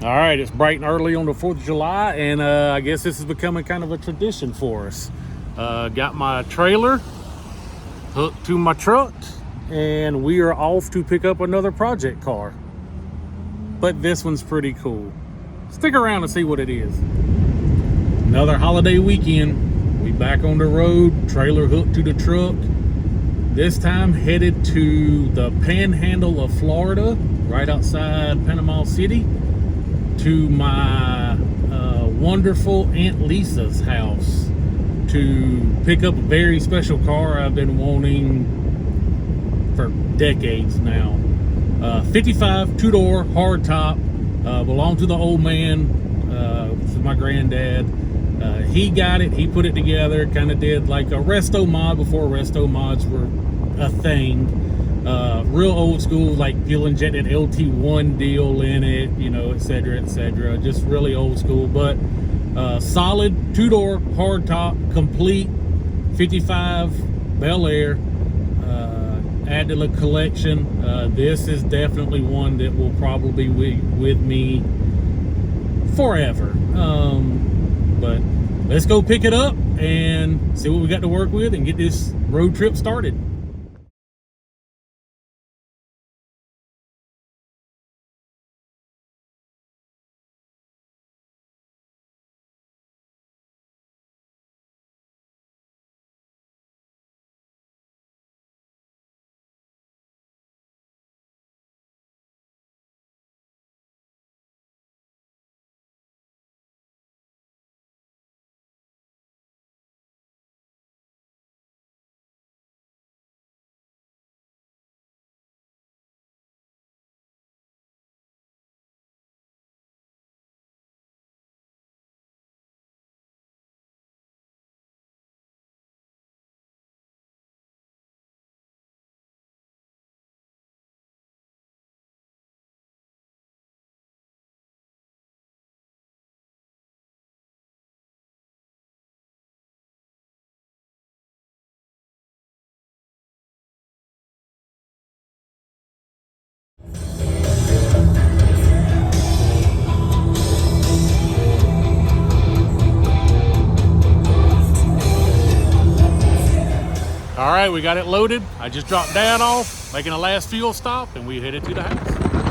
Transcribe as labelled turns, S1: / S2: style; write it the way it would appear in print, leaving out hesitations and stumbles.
S1: All right, it's bright and early on the 4th of July, and I guess this is becoming kind of a tradition for us. Got my trailer hooked to my truck, and we are off to pick up another project car. But this one's pretty cool. Stick around and see what it is. Another holiday weekend. We back on the road, trailer hooked to the truck. This time headed to the panhandle of Florida, right outside Panama City, to my wonderful Aunt Lisa's house to pick up a very special car I've been wanting for decades now. 55 two-door hardtop, belonged to the old man. This is my granddad. He got it, he put it together, kind of did like a resto mod before resto mods were a thing. Real old school, like fuel injected LT1 deal in it, you know, etc., etc. Just really old school, but solid two-door hardtop, complete 55 Bel Air. Add to the collection. This is definitely one that will probably be with me forever. But let's go pick it up and see what we got to work with and get this road trip started. All right, we got it loaded. I just dropped Dad off, making a last fuel stop, and we headed to the house.